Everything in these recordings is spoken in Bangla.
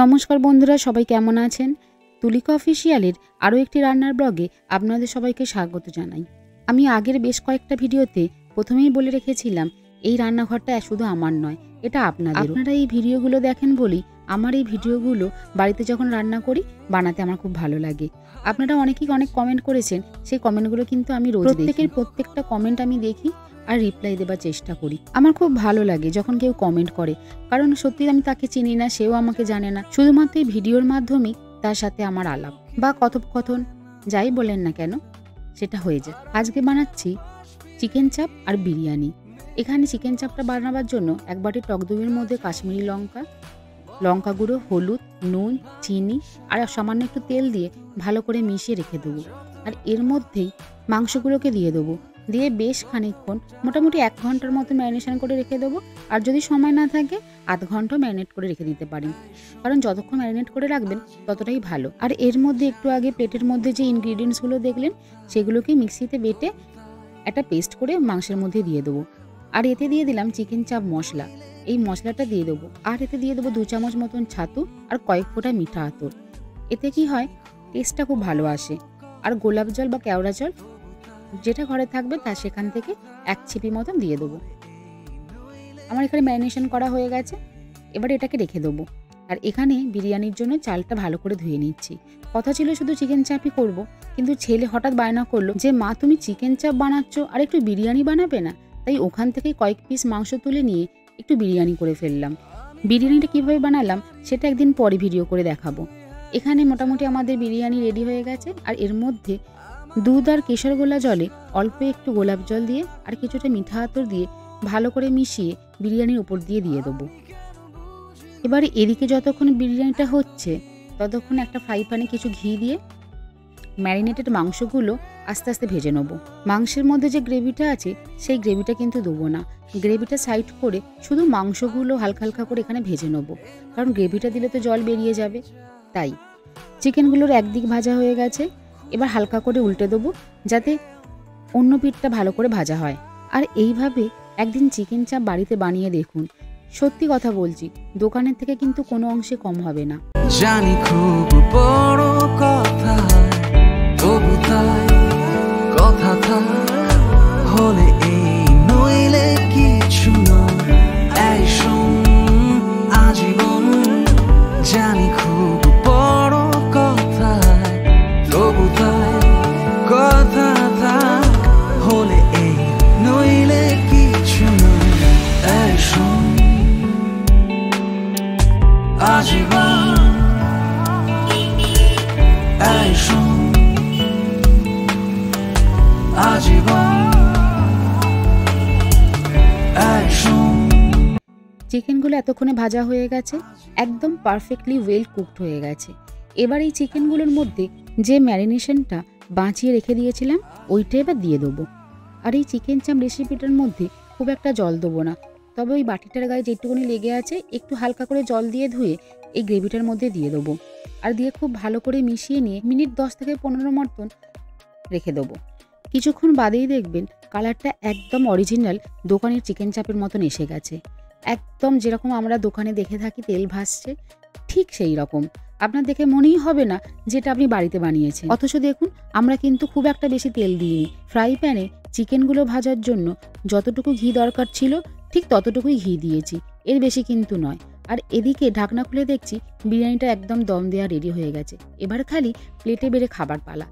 নমস্কার বন্ধুরা, সবাই কেমন আছেন? তুলিকা অফিসিয়ালের আরও একটি রান্নার ব্লগে আপনাদের সবাইকে স্বাগত জানাই। আমি আগের বেশ কয়েকটা ভিডিওতে প্রথমেই বলে রেখেছিলাম এই রান্নাঘরটা শুধু আমার নয়, এটা আপনাদের। আপনারা এই ভিডিওগুলো দেখেন বলেই আমার এই ভিডিওগুলো বাড়িতে যখন রান্না করি বানাতে আমার খুব ভালো লাগে। আপনারা অনেকেই অনেক কমেন্ট করেছেন, সেই কমেন্টগুলো কিন্তু আমি রোজ প্রত্যেকটা কমেন্ট আমি দেখি আর রিপ্লাই দেবার চেষ্টা করি। আমার খুব ভালো লাগে যখন কেউ কমেন্ট করে, কারণ সত্যি আমি তাকে চিনি না, সেও আমাকে জানে না, শুধুমাত্র এই ভিডিওর মাধ্যমেই তার সাথে আমার আলাপ বা কথোপকথন যাই বলেন না কেন সেটা হয়ে যায়। আজকে বানাচ্ছি চিকেন চাপ আর বিরিয়ানি। এখানে চিকেন চাপটা বানাবার জন্য এক বাটি টক দইয়ের মধ্যে কাশ্মীরি লঙ্কা গুঁড়ো, হলুদ, নুন, চিনি আর সামান্য একটু তেল দিয়ে ভালো করে মিশিয়ে রেখে দেবো। আর এর মধ্যেই মাংসগুলোকে দিয়ে দেবো, দিয়ে বেশ খানিকক্ষণ মোটামুটি 1 ঘন্টার মতো ম্যারিনেশন করে রেখে দেবো। আর যদি সময় না থাকে আধ ঘন্টা ম্যারিনেট করে রেখে দিতে পারেন, কারণ যতক্ষণ ম্যারিনেট করে রাখবেন ততটাই ভালো। আর এর মধ্যে একটু আগে প্লেটের মধ্যে যে ইনগ্রিডিয়েন্টসগুলো দেখলেন সেগুলোকে মিক্সিতে বেটে একটা পেস্ট করে মাংসের মধ্যে দিয়ে দেবো। আর এতে দিয়ে দিলাম চিকেন চাপ মশলা, এই মশলাটা দিয়ে দেবো। আর এতে দিয়ে দেবো 2 চামচ মতন ছাতু আর কয়েক ফোঁটা মিঠা আতর। এতে কি হয়, টেস্টটা খুব ভালো আসে। আর গোলাপ জল বা কেওড়া জল যেটা ঘরে থাকবে তা সেখান থেকে 1 ছিপি মতন দিয়ে দেবো। আমার এখানে ম্যারিনেশন করা হয়ে গেছে, এবারে এটাকে রেখে দেবো। আর এখানে বিরিয়ানির জন্য চালটা ভালো করে ধুয়ে নিচ্ছি। কথা ছিল শুধু চিকেন চাপই করব, কিন্তু ছেলে হঠাৎ বায়না করলো যে মা তুমি চিকেন চাপ বানাচ্ছ আর একটু বিরিয়ানি বানাবে না? তাই ওখান থেকে কয়েক পিস মাংস তুলে নিয়ে একটু বিরিয়ানি করে ফেললাম। বিরিয়ানিটা কীভাবে বানালাম সেটা একদিন পরে ভিডিও করে দেখাবো। এখানে মোটামুটি আমাদের বিরিয়ানি রেডি হয়ে গেছে। আর এর মধ্যে দুধ আর কেশর গোলা জলে অল্প একটু গোলাপ জল দিয়ে আর কিছুটা মিঠা আতর দিয়ে ভালো করে মিশিয়ে বিরিয়ানির উপর দিয়ে দেবো। এবারে এদিকে যতক্ষণ বিরিয়ানিটা হচ্ছে ততক্ষণ একটা ফ্রাই প্যানে কিছু ঘি দিয়ে ম্যারিনেটেড মাংসগুলো আস্তে আস্তে ভেজে নেব। মাংসের মধ্যে যে গ্রেভিটা আছে সেই গ্রেভিটা কিন্তু দেবো না, গ্রেভিটা সাইড করে শুধু মাংসগুলো হালকা হালকা করে এখানে ভেজে নেব, কারণ গ্রেভিটা দিলে তো জল বেরিয়ে যাবে। তাই চিকেনগুলোর একদিক ভাজা হয়ে গেছে, এবার হালকা করে উল্টে দেবো যাতে অন্য পিঠটা ভালো করে ভাজা হয়। আর এইভাবে একদিন চিকেন চাপ বাড়িতে বানিয়ে দেখুন, সত্যি কথা বলছি দোকানের থেকে কিন্তু কোনো অংশে কম হবে না। জানি খুব বড় কথা, তবু তাই কথা হলে এই নইলে কিছু নয়, এই শোন আজীবন। জানি খুব বড় কথা, তবু তাই কথা হলে এই নইলে কিছু নয়, এই শোন আজীবন, এই শোন আজীবন, এই শোন। চিকেনগুলো এতক্ষণে ভাজা হয়ে গেছে, একদম পারফেক্টলি ওয়েল কুকড হয়ে গেছে। এবার এই চিকেনগুলোর মধ্যে যে ম্যারিনেশনটা বাঁচিয়ে রেখে দিয়েছিলাম ওইটা এবার দিয়ে দেবো। আর এই চিকেন চাপ রেসিপিটার মধ্যে খুব একটা জল দেবো না, তবে ওই বাটিটার গায়ে যেটুকুনি লেগে আছে একটু হালকা করে জল দিয়ে ধুয়ে এই গ্রেভিটার মধ্যে দিয়ে দেবো। আর দিয়ে খুব ভালো করে মিশিয়ে নিয়ে মিনিট 10 থেকে 15 মতন রেখে দেবো। কিছুক্ষণ বাদেই দেখবেন কালারটা একদম অরিজিনাল দোকানের চিকেন চাপের মতন এসে গেছে, একদম যেরকম আমরা দোকানে দেখে থাকি তেল ভাসছে ঠিক সেই রকম। আপনার দেখে মনেই হবে না যেটা আপনি বাড়িতে বানিয়েছেন। অথচ দেখুন আমরা কিন্তু খুব একটা বেশি তেল দিইনি, ফ্রাই প্যানে চিকেনগুলো ভাজার জন্য যতটুকু ঘি দরকার ছিল ঠিক ততটুকুই ঘি দিয়েছি, এর বেশি কিন্তু নয়। আর এদিকে ঢাকনা খুলে দেখছি বিরিয়ানিটা একদম দম দেওয়া রেডি হয়ে গেছে, এবার খালি প্লেটে বেড়ে খাবার পালা।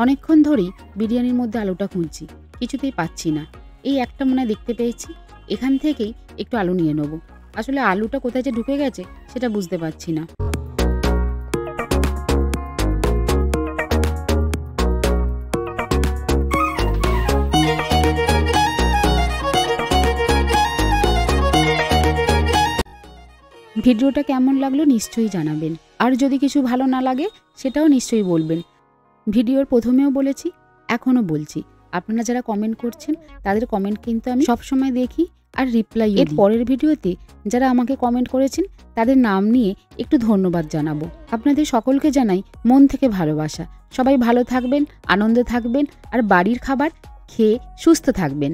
অনেকক্ষণ ধরেই বিরিয়ানির মধ্যে আলুটা খুঁজছি, কিছুতেই পাচ্ছি না। এই একটা মনে দেখতে পেয়েছি, এখান থেকেই একটু আলু নিয়ে নেব। আসলে আলুটা কোথায় যে ঢুকে গেছে সেটা বুঝতে পারছি না। ভিডিওটা কেমন লাগলো নিশ্চয়ই জানাবেন, আর যদি কিছু ভালো না লাগে সেটাও নিশ্চয়ই বলবেন। ভিডিওর প্রথমেও বলেছি, এখনও বলছি, আপনারা যারা কমেন্ট করছেন তাদের কমেন্ট কিন্তু আমি সবসময় দেখি আর রিপ্লাই এর পরের ভিডিওতে যারা আমাকে কমেন্ট করেছেন তাদের নাম নিয়ে একটু ধন্যবাদ জানাবো। আপনাদের সকলকে জানাই মন থেকে ভালোবাসা। সবাই ভালো থাকবেন, আনন্দে থাকবেন আর বাড়ির খাবার খেয়ে সুস্থ থাকবেন।